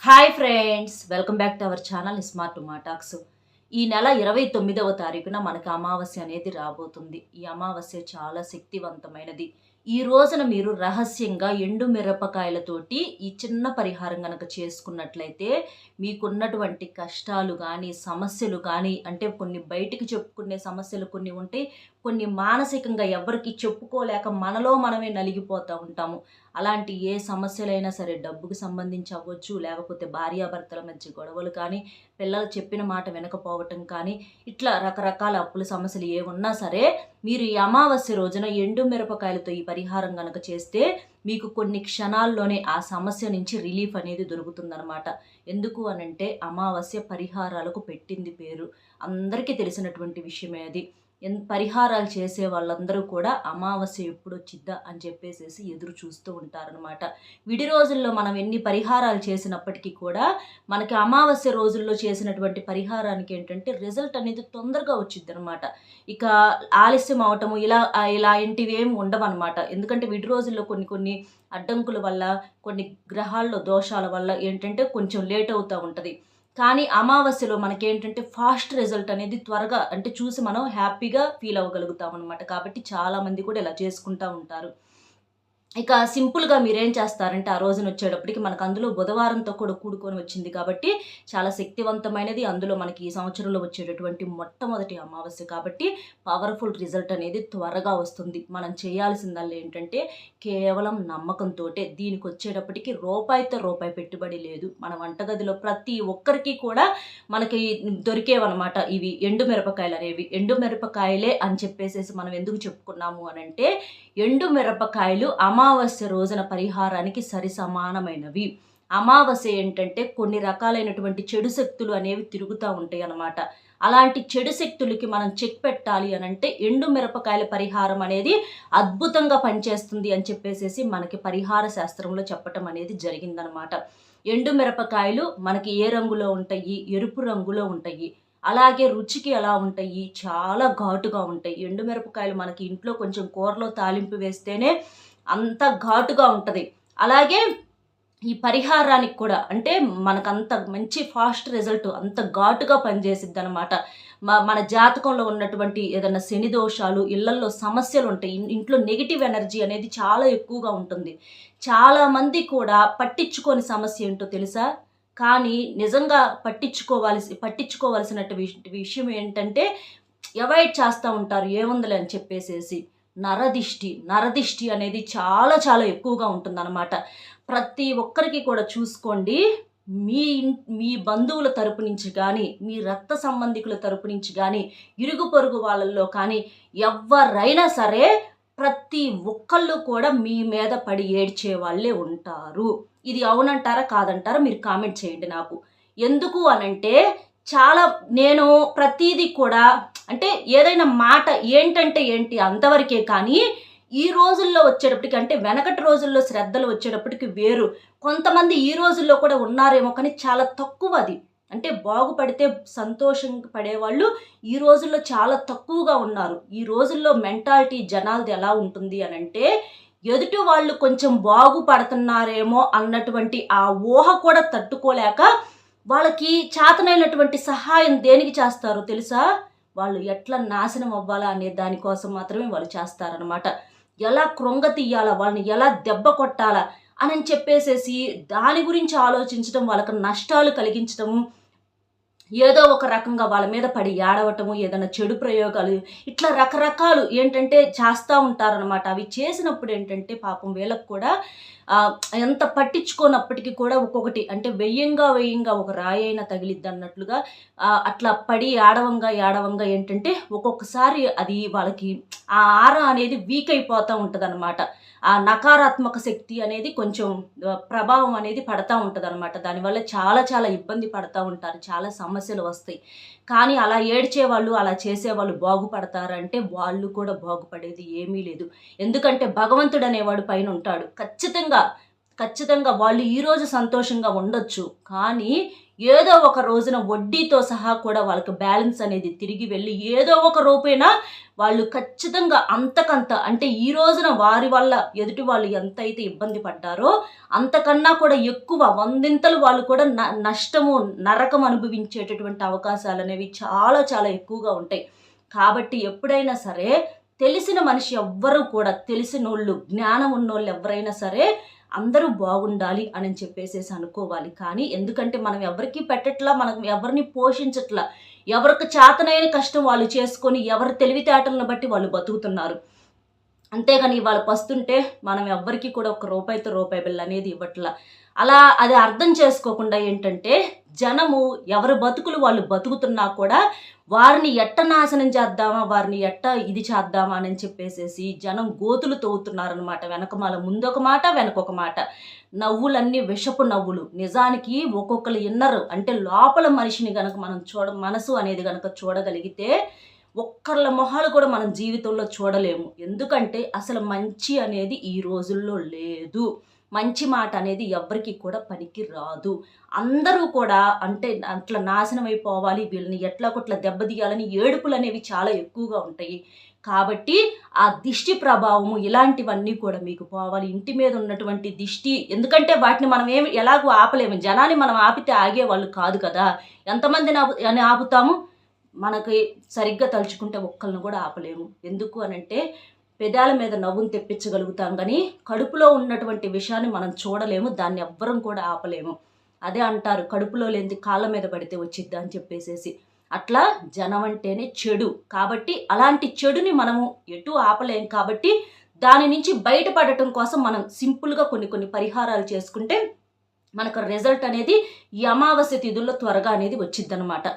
Hi friends, welcome back to our channel smart talks. ఈ నెల 29వ తారీఖున మనకి అమావాస్య అనేది రాబోతుంది. ఈ అమావాస్య చాలా శక్తివంతమైనది. ఈ రోజున మీరు రహస్యంగా ఎండు మిరపకాయలతోటి ఈ చిన్న పరిహారం గనక చేసుకున్నట్లయితే మీకున్నటువంటి కష్టాలు కానీ సమస్యలు కానీ అంటే కొన్ని బయటికి చెప్పుకునే సమస్యలు కొన్ని ఉంటాయి, కొన్ని మానసికంగా ఎవరికి చెప్పుకోలేక మనలో మనమే నలిగిపోతూ ఉంటాము. అలాంటి ఏ సమస్యలైనా సరే, డబ్బుకు సంబంధించి అవ్వచ్చు, లేకపోతే భార్యాభర్తల మధ్య గొడవలు కానీ, పిల్లలు చెప్పిన మాట వినకపోవటం కానీ, ఇట్లా రకరకాల అప్పుల సమస్యలు ఏమున్నా సరే మీరు ఈ అమావాస్య రోజున ఎండు మిరపకాయలతో ఈ పరిహారం కనుక చేస్తే మీకు కొన్ని క్షణాల్లోనే ఆ సమస్య నుంచి రిలీఫ్ అనేది దొరుకుతుందనమాట. ఎందుకు అనంటే అమావాస్య పరిహారాలకు పెట్టింది పేరు. అందరికీ తెలిసినటువంటి విషయమే అది. పరిహారాలు చేసే వాళ్ళందరూ కూడా అమావాస్య ఎప్పుడు వచ్చిద్దా అని చెప్పేసి ఎదురు చూస్తూ ఉంటారనమాట. విడి రోజుల్లో మనం ఎన్ని పరిహారాలు చేసినప్పటికీ కూడా మనకి అమావాస్య రోజుల్లో చేసినటువంటి పరిహారానికి ఏంటంటే రిజల్ట్ అనేది తొందరగా వచ్చిద్ది అనమాట. ఇక ఆలస్యం అవటము ఇలాంటివి ఏమి ఉండవన్నమాట. ఎందుకంటే విడి రోజుల్లో కొన్ని అడ్డంకుల వల్ల, కొన్ని గ్రహాల్లో దోషాల వల్ల ఏంటంటే కొంచెం లేట్ అవుతూ ఉంటుంది. కానీ అమావాస్యలో మనకేంటంటే ఫాస్ట్ రిజల్ట్ అనేది త్వరగా అంటే చూసి మనం హ్యాపీగా ఫీల్ అవ్వగలుగుతాం అనమాట. కాబట్టి చాలామంది కూడా ఇలా చేసుకుంటూ ఉంటారు. ఇక సింపుల్గా మీరేం చేస్తారంటే ఆ రోజున వచ్చేటప్పటికి మనకు అందులో బుధవారంతో కూడా కూడుకొని వచ్చింది కాబట్టి చాలా శక్తివంతమైనది. అందులో మనకి ఈ సంవత్సరంలో వచ్చేటటువంటి మొట్టమొదటి అమావాస్య కాబట్టి పవర్ఫుల్ రిజల్ట్ అనేది త్వరగా వస్తుంది. మనం చేయాల్సిందల్లా ఏంటంటే కేవలం నమ్మకంతో. దీనికి వచ్చేటప్పటికి రూపాయితో రూపాయి పెట్టుబడి లేదు. మన వంటగదిలో ప్రతి ఒక్కరికి కూడా మనకి దొరికేవన్నమాట ఇవి ఎండు మిరపకాయలు అనేవి. ఎండు మిరపకాయలే అని చెప్పేసి మనం ఎందుకు చెప్పుకున్నాము అనంటే ఎండు మిరపకాయలు అమావాస్య రోజున పరిహారానికి సరి సమానమైనవి. అమావాస్య ఏంటంటే కొన్ని రకాలైనటువంటి చెడు శక్తులు అనేవి తిరుగుతూ ఉంటాయి అన్నమాట. అలాంటి చెడు శక్తులకి మనం చెక్ పెట్టాలి అనంటే ఎండు మిరపకాయల పరిహారం అనేది అద్భుతంగా పనిచేస్తుంది అని చెప్పేసి మనకి పరిహార శాస్త్రంలో చెప్పటం అనేది జరిగిందనమాట. ఎండు మిరపకాయలు మనకి ఏ రంగులో ఉంటాయి? ఎరుపు రంగులో ఉంటాయి. అలాగే రుచికి ఎలా ఉంటాయి? చాలా ఘాటుగా ఉంటాయి. ఎండుమిరపకాయలు మనకి ఇంట్లో కొంచెం కూరలో తాలింపు వేస్తేనే అంత ఘాటుగా ఉంటుంది. అలాగే ఈ పరిహారానికి కూడా అంటే మనకంత మంచి ఫాస్ట్ రిజల్ట్ అంత ఘాటుగా పనిచేసిద్ది అనమాట. మన జాతకంలో ఉన్నటువంటి ఏదైనా శని దోషాలు, ఇళ్లల్లో సమస్యలు ఉంటాయి, ఇంట్లో నెగిటివ్ ఎనర్జీ అనేది చాలా ఎక్కువగా ఉంటుంది. చాలామంది కూడా పట్టించుకోని సమస్య ఏంటో తెలుసా? కానీ నిజంగా పట్టించుకోవాల్సినటువంటి విషయం ఏంటంటే అవాయిడ్ చేస్తూ ఉంటారు, ఏముందిలే అని చెప్పేసేసి. నరదిష్టి అనేది చాలా చాలా ఎక్కువగా ఉంటుందన్నమాట. ప్రతి ఒక్కరికి కూడా చూసుకోండి, మీ బంధువుల తరపు నుంచి కానీ, మీ రక్త సంబంధికుల తరపు నుంచి కానీ, ఇరుగు పొరుగు వాళ్ళల్లో కానీ ఎవరైనా సరే ప్రతి ఒక్కళ్ళు కూడా మీ మీద పడి ఏడ్చే వాళ్ళే ఉంటారు. ఇది అవునంటారా కాదంటారా మీరు కామెంట్ చేయండి నాకు. ఎందుకు అనంటే నేను ప్రతిదీ కూడా అంటే ఏదైనా మాట ఏంటంటే ఏంటి అంతవరకే. కానీ ఈ రోజుల్లో వచ్చేటప్పటికి అంటే వెనకటి రోజుల్లో శ్రద్ధలు వచ్చేటప్పటికి వేరు. కొంతమంది ఈ రోజుల్లో కూడా ఉన్నారేమో కానీ చాలా తక్కువ అది. అంటే బాగుపడితే సంతోషం పడేవాళ్ళు ఈ రోజుల్లో చాలా తక్కువగా ఉన్నారు. ఈ రోజుల్లో మెంటాలిటీ జనాలది ఎలా ఉంటుంది అనంటే ఎదుటి వాళ్ళు కొంచెం బాగుపడుతున్నారేమో అన్నటువంటి ఆ ఊహ కూడా తట్టుకోలేక వాళ్ళకి చేతనైనటువంటి సహాయం దేనికి చేస్తారో తెలుసా? వాళ్ళు ఎట్లా నాశనం అవ్వాలా అనే దానికోసం మాత్రమే వాళ్ళు చేస్తారనమాట. ఎలా కృంగతీయాలా, వాళ్ళని ఎలా దెబ్బ కొట్టాలా అని చెప్పేసేసి దాని గురించి ఆలోచించడం, వాళ్ళకి నష్టాలు కలిగించడము, ఏదో ఒక రకంగా వాళ్ళ మీద పడి ఏడవటము, ఏదైనా చెడు ప్రయోగాలు ఇట్లా రకరకాలు ఏంటంటే చేస్తూ ఉంటారనమాట. అవి చేసినప్పుడు ఏంటంటే పాపం వీళ్ళకు కూడా ఎంత పట్టించుకోనప్పటికీ కూడా ఒక్కొక్కటి అంటే వెయ్యంగా ఒక రాయి అయినా తగిలిద్ది అన్నట్లుగా అట్లా పడి ఏడవంగా ఏంటంటే ఒక్కొక్కసారి అది వాళ్ళకి ఆ ఆరా అనేది వీక్ అయిపోతూ ఉంటుంది అనమాట. ఆ నకారాత్మక శక్తి అనేది కొంచెం ప్రభావం అనేది పడతా ఉంటుంది అనమాట. దానివల్ల చాలా చాలా ఇబ్బంది పడతా ఉంటారు, చాలా సమస్యలు వస్తాయి. కానీ అలా ఏడ్చేవాళ్ళు, అలా చేసేవాళ్ళు బాగుపడతారంటే వాళ్ళు కూడా బాగుపడేది ఏమీ లేదు. ఎందుకంటే భగవంతుడు అనేవాడు పైన ఉంటాడు. ఖచ్చితంగా ఖచ్చితంగా వాళ్ళు ఈరోజు సంతోషంగా ఉండొచ్చు. కానీ ఏదో ఒక రోజున వడ్డీతో సహా కూడా వాళ్ళకి బ్యాలెన్స్ అనేది తిరిగి వెళ్ళి ఏదో ఒక రూపేణా వాళ్ళు ఖచ్చితంగా అంతకంత అంటే ఈ రోజున వారి వల్ల ఎదుటి వాళ్ళు ఎంతైతే ఇబ్బంది పడ్డారో అంతకన్నా కూడా ఎక్కువ వందింతలు వాళ్ళు కూడా నష్టము, నరకం అనుభవించేటటువంటి అవకాశాలనేవి చాలా చాలా ఎక్కువగా ఉంటాయి. కాబట్టి ఎప్పుడైనా సరే తెలిసిన మనిషి ఎవ్వరూ కూడా తెలిసినోళ్ళు, జ్ఞానం ఉన్నోళ్ళు ఎవరైనా సరే అందరూ బాగుండాలి అని చెప్పేసేసి అనుకోవాలి. కానీ ఎందుకంటే మనం ఎవరికీ పెట్టట్లా, మనం ఎవరిని పోషించట్లా. ఎవరికి చేతనైన కష్టం వాళ్ళు చేసుకొని ఎవరి తెలివితేటలను బట్టి వాళ్ళు బతుకుతున్నారు. అంతేగాని ఇవాళ పస్తుంటే మనం ఎవ్వరికీ కూడా ఒక రూపాయితో రూపాయి బిళ్ళ అనేది ఇవ్వట్లా. అలా అది అర్థం చేసుకోకుండా ఏంటంటే జనము ఎవరి బతుకులు వాళ్ళు బతుకుతున్నా కూడా వారిని ఎట్ట నాశనం చేద్దామా, వారిని ఎట్ట ఇది చేద్దామా అని చెప్పేసేసి జనం గోతులు తవ్వుతున్నారనమాట. వెనకమాల ముందొక మాట, వెనకొక మాట. నవ్వులన్నీ విషపు నవ్వులు. నిజానికి ఒక్కొక్కరు ఇన్నరు అంటే లోపల మనిషిని గనక మనం మనసు అనేది గనక చూడగలిగితే ఒక్కర్ల మొహాలు కూడా మనం జీవితంలో చూడలేము. ఎందుకంటే అసలు మంచి అనేది ఈ రోజుల్లో లేదు. మంచి మాట అనేది ఎవ్వరికి కూడా పనికి రాదు. అందరూ కూడా అంటే అట్లా నాశనం అయిపోవాలి, వీళ్ళని ఎట్లాకొట్లా దెబ్బతీయాలని ఏడుపులు అనేవి చాలా ఎక్కువగా ఉంటాయి. కాబట్టి ఆ దిష్టి ప్రభావము ఇలాంటివన్నీ కూడా మీకు పోవాలి. ఇంటి మీద ఉన్నటువంటి దిష్టి, ఎందుకంటే వాటిని మనం ఎలాగో ఆపలేము. జనాన్ని మనం ఆపితే ఆగేవాళ్ళు కాదు కదా. ఎంతమందిని ఆపుతాము? మనకి సరిగ్గా తలుచుకుంటే ఒక్కళ్ళను కూడా ఆపలేము. ఎందుకు అనంటే పెదాల మీద నవ్వును తెప్పించగలుగుతాం కానీ కడుపులో ఉన్నటువంటి విషయాన్ని మనం చూడలేము, దాన్ని ఎవ్వరం కూడా ఆపలేము. అదే అంటారు, కడుపులో లేనిది కాళ్ళ మీద పడితే వచ్చిద్దా అని చెప్పేసేసి. అట్లా జనం అంటేనే చెడు. కాబట్టి అలాంటి చెడుని మనము ఎటు ఆపలేం. కాబట్టి దాని నుంచి బయటపడటం కోసం మనం సింపుల్గా కొన్ని పరిహారాలు చేసుకుంటే మనకు రిజల్ట్ అనేది ఈ అమావాస్య తిథుల్లో త్వరగా అనేది వచ్చిద్దనమాట.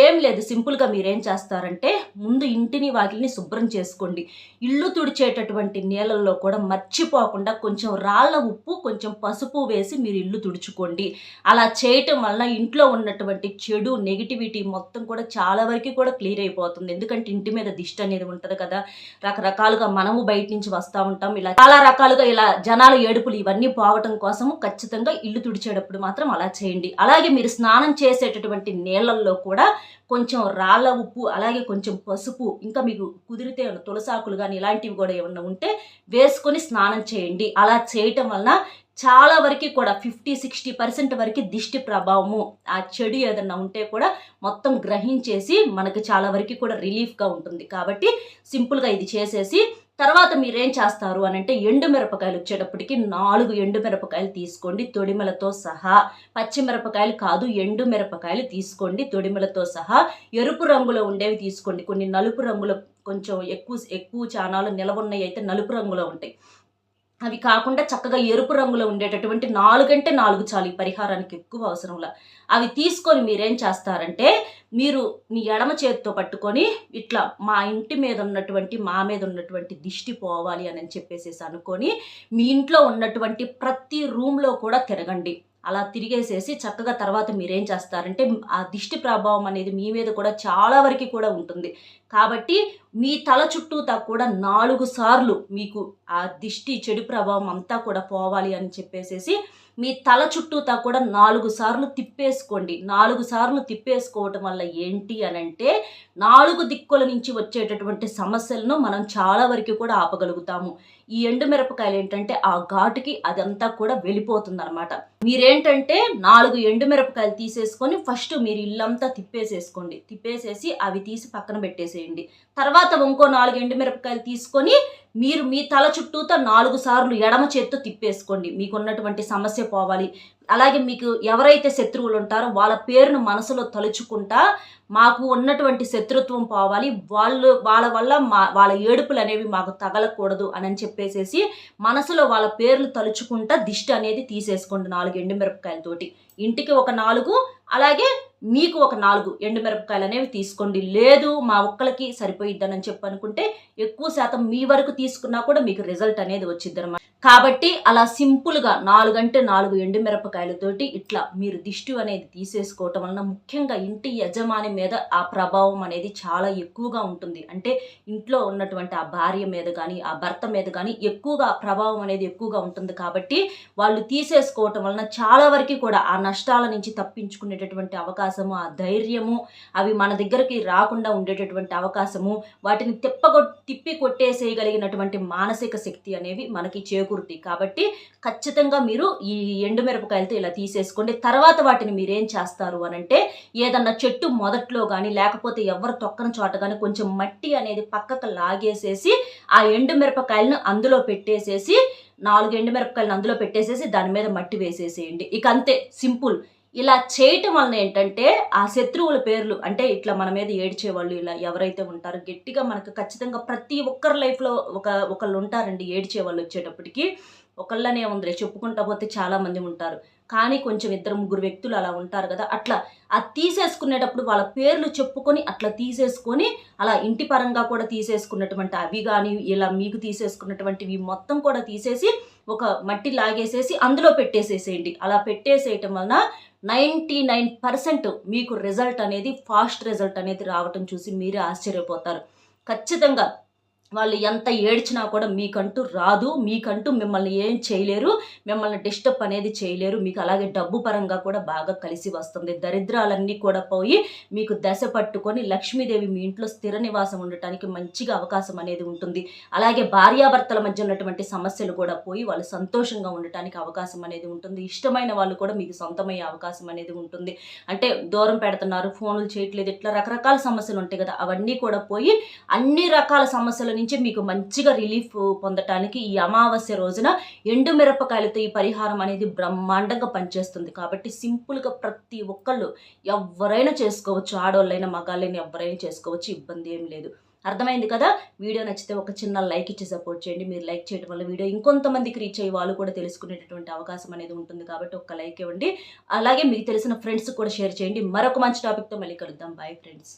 ఏం లేదు, సింపుల్గా మీరేం చేస్తారంటే ముందు ఇంటిని వాకిలిని శుభ్రం చేసుకోండి. ఇల్లు తుడిచేటటువంటి నీళ్ళల్లో కూడా మర్చిపోకుండా కొంచెం రాళ్ళ ఉప్పు, కొంచెం పసుపు వేసి మీరు ఇల్లు తుడుచుకోండి. అలా చేయటం వల్ల ఇంట్లో ఉన్నటువంటి చెడు నెగిటివిటీ మొత్తం కూడా చాలా వరకు కూడా క్లియర్ అయిపోతుంది. ఎందుకంటే ఇంటి మీద దిష్టి అనేది ఉంటుంది కదా. రకరకాలుగా మనము బయట నుంచి వస్తూ ఉంటాం. ఇలా చాలా రకాలుగా ఇలా జనాల ఏడుపులు ఇవన్నీ పోవటం కోసము ఖచ్చితంగా ఇల్లు తుడిచేటప్పుడు మాత్రం అలా చేయండి. అలాగే మీరు స్నానం చేసేటటువంటి నీళ్ళల్లో కూడా కొంచెం రాళ్ళ ఉప్పు, అలాగే కొంచెం పసుపు, ఇంకా మీకు కుదిరితే తులసాకులు కానీ ఇలాంటివి కూడా ఏమన్నా ఉంటే వేసుకొని స్నానం చేయండి. అలా చేయటం వలన చాలా వరకు కూడా 50-60% వరకు దిష్టి ప్రభావము, ఆ చెడు ఏదన్నా ఉంటే కూడా మొత్తం గ్రహించేసి మనకి చాలా వరకు కూడా రిలీఫ్గా ఉంటుంది. కాబట్టి సింపుల్గా ఇది చేసేసి తర్వాత మీరేం చేస్తారు అని అంటే ఎండుమిరపకాయలు వచ్చేటప్పటికి 4 ఎండుమిరపకాయలు తీసుకోండి తొడిమలతో సహా. పచ్చిమిరపకాయలు కాదు, ఎండుమిరపకాయలు తీసుకోండి తొడిమలతో సహా. ఎరుపు రంగులో ఉండేవి తీసుకోండి. కొన్ని నలుపు రంగులో కొంచెం ఎక్కువ చానాలు నిలవ ఉన్నాయి అయితే నలుపు రంగులో ఉంటాయి. అవి కాకుండా చక్కగా ఎరుపు రంగులో ఉండేటటువంటి 4 అంటే 4 చాలు. ఈ పరిహారానికి ఎక్కువ అవసరంలా. అవి తీసుకొని మీరేం చేస్తారంటే మీరు మీ ఎడమ చేతితో పట్టుకొని ఇట్లా మా మీద ఉన్నటువంటి దిష్టి పోవాలి అని చెప్పేసేసి అనుకొని మీ ఇంట్లో ఉన్నటువంటి ప్రతి రూమ్లో కూడా తిరగండి. అలా తిరిగేసేసి చక్కగా తర్వాత మీరేం చేస్తారంటే ఆ దిష్టి ప్రభావం అనేది మీ మీద కూడా చాలా వరకు కూడా ఉంటుంది. కాబట్టి మీ తల చుట్టూతా కూడా 4 సార్లు మీకు ఆ దిష్టి చెడు ప్రభావం అంతా కూడా పోవాలి అని చెప్పేసేసి మీ తల చుట్టూతా కూడా 4 సార్లు తిప్పేసుకోండి. 4 సార్లు తిప్పేసుకోవటం వల్ల ఏంటి అని అంటే 4 దిక్కుల నుంచి వచ్చేటటువంటి సమస్యలను మనం చాలా వరకు కూడా ఆపగలుగుతాము. ఈ ఎండుమిరపకాయలు ఏంటంటే ఆ ఘాటుకి అదంతా కూడా వెళ్ళిపోతుంది అనమాట. మీరేంటంటే 4 ఎండుమిరపకాయలు తీసేసుకొని ఫస్ట్ మీరు ఇల్లంతా తిప్పేసేసుకోండి. తిప్పేసేసి అవి తీసి పక్కన పెట్టేసేయండి. తర్వాత ఇంకో 4 ఎండుమిరపకాయలు తీసుకొని మీరు మీ తల చుట్టూతో 4 సార్లు ఎడమ చేత్తో తిప్పేసుకోండి. మీకున్నటువంటి సమస్య పోవాలి. అలాగే మీకు ఎవరైతే శత్రువులు ఉంటారో వాళ్ళ పేరును మనసులో తలుచుకుంటా మాకు ఉన్నటువంటి శత్రుత్వం పోవాలి, వాళ్ళ వల్ల వాళ్ళ ఏడుపులు అనేవి మాకు తగలకూడదు అని చెప్పేసేసి మనసులో వాళ్ళ పేర్లు తలుచుకుంటా దిష్టి అనేది తీసేసుకోండి 4 ఎండుమిరపకాయలతోటి. ఇంటికి ఒక 4, అలాగే మీకు ఒక 4 ఎండుమిరపకాయలు అనేవి తీసుకోండి. లేదు మా ఒక్కలకి సరిపోయిద్దని చెప్పి అనుకుంటే ఎక్కువ శాతం మీ వరకు తీసుకున్నా కూడా మీకు రిజల్ట్ అనేది వచ్చింది అనమాట. కాబట్టి అలా సింపుల్‌గా 4 అంటే 4 ఎండుమిరపకాయలతోటి ఇట్లా మీరు దిష్టి అనేది తీసేసుకోవటం వలన ముఖ్యంగా ఇంటి యజమాని మీద ఆ ప్రభావం అనేది చాలా ఎక్కువగా ఉంటుంది. అంటే ఇంట్లో ఉన్నటువంటి ఆ భార్య మీద గానీ, ఆ భర్త మీద గానీ ఎక్కువగా ఆ ప్రభావం అనేది ఎక్కువగా ఉంటుంది కాబట్టి వాళ్ళు తీసేసుకోవటం వలన చాలా వరకి కూడా ఆ నష్టాల నుంచి తప్పించుకునేటటువంటి అవకాశము, ఆ ధైర్యము, అవి మన దగ్గరికి రాకుండా ఉండేటటువంటి అవకాశము, వాటిని తిప్పి కొట్టేసేయగలిగినటువంటి మానసిక శక్తి అనేవి మనకి చేకూరుతాయి. కాబట్టి ఖచ్చితంగా మీరు ఈ ఎండుమిరపకాయలతో ఇలా తీసేసుకోండి. తర్వాత వాటిని మీరేం చేస్తారు అనంటే, ఏదన్నా చెట్టు మొదట్లో గానీ, లేకపోతే ఎవ్వరు తొక్కని చోట గానీ కొంచెం మట్టి అనేది పక్కకు లాగేసేసి, ఆ ఎండుమిరపకాయలను అందులో పెట్టేసేసి 4 ఎండుమిరపకాయలను అందులో పెట్టేసేసి దాని మీద మట్టి వేసేసేయండి. ఇక అంతే సింపుల్. ఇలా చేయటం వలన ఏంటంటే, ఆ శత్రువుల పేర్లు అంటే ఇట్లా మన మీద ఏడిచేవాళ్ళు ఇలా ఎవరైతే ఉంటారో గట్టిగా మనకు ఖచ్చితంగా ప్రతి ఒక్కరి లైఫ్‌లో ఒకళ్ళుంటారండి ఏడిచేవాళ్ళొచ్చేటప్పటికి. ఒకళ్ళనే ఉందిలే చెప్పుకుంటా పోతే చాలా మంది ఉంటారు. కానీ కొంచెం ఇద్దరు, ముగ్గురు వ్యక్తులు అలా ఉంటారు గదా! అట్లా అది తీసేసుకునేటప్పుడు వాళ్ళ పేర్లు చెప్పుకొని అట్లా తీసేసుకొని, అలా ఇంటి పరంగా కూడా తీసేసుకున్నటువంటి అవి గాని, ఇలా మీకు తీసేసుకున్నటువంటివి మొత్తం కూడా తీసేసి, ఒక మట్టి లాగేసేసి అందులో పెట్టేసేసేయండి. అలా పెట్టేసేయటం వలన 99% మీకు రిజల్ట్ అనేది ఫాస్ట్ రిజల్ట్ అనేది రావటం చూసి మీరే ఆశ్చర్యపోతారు. ఖచ్చితంగా వాళ్ళు ఎంత ఏడ్చినా కూడా మీకంటూ రాదు. మీకంటూ మిమ్మల్ని ఏం చేయలేరు. మిమ్మల్ని డిస్టర్బ్ అనేది చేయలేరు. మీకు అలాగే డబ్బు పరంగా కూడా బాగా కలిసి వస్తుంది. దరిద్రాలన్నీ కూడా పోయి మీకు దశ పట్టుకొని లక్ష్మీదేవి మీ ఇంట్లో స్థిర నివాసం ఉండటానికి మంచిగా అవకాశం అనేది ఉంటుంది. అలాగే భార్యాభర్తల మధ్య ఉన్నటువంటి సమస్యలు కూడా పోయి వాళ్ళు సంతోషంగా ఉండటానికి అవకాశం అనేది ఉంటుంది. ఇష్టమైన వాళ్ళు కూడా మీకు సొంతమయ్యే అవకాశం అనేది ఉంటుంది. అంటే దూరం పెడుతున్నారు, ఫోనులు చేయట్లేదు, ఇట్లా రకరకాల సమస్యలు ఉంటాయి కదా! అవన్నీ కూడా పోయి అన్ని రకాల సమస్యల నుంచి మీకు మంచిగా రిలీఫ్ పొందటానికి ఈ అమావాస్య రోజున ఎండు మిరపకాయలతో ఈ పరిహారం అనేది బ్రహ్మాండంగా పనిచేస్తుంది. కాబట్టి సింపుల్‌గా ప్రతి ఒక్కళ్ళు ఎవ్వరైనా చేసుకోవచ్చు. ఆడోళ్ళైనా, మగాళ్ళైనా ఎవ్వరైనా చేసుకోవచ్చు. ఇబ్బంది ఏం లేదు. అర్థమైంది కదా! వీడియో నచ్చితే ఒక చిన్న లైక్ ఇచ్చి సపోర్ట్ చేయండి. మీరు లైక్ చేయడం వల్ల వీడియో ఇంకొంతమందికి రీచ్ అయ్యి వాళ్ళు కూడా తెలుసుకునేటటువంటి అవకాశం అనేది ఉంటుంది. కాబట్టి ఒక్క లైక్ ఇవ్వండి. అలాగే మీకు తెలిసిన ఫ్రెండ్స్‌కి కూడా షేర్ చేయండి. మరొక మంచి టాపిక్‌తో మళ్ళీ కలుద్దాం. Bye friends.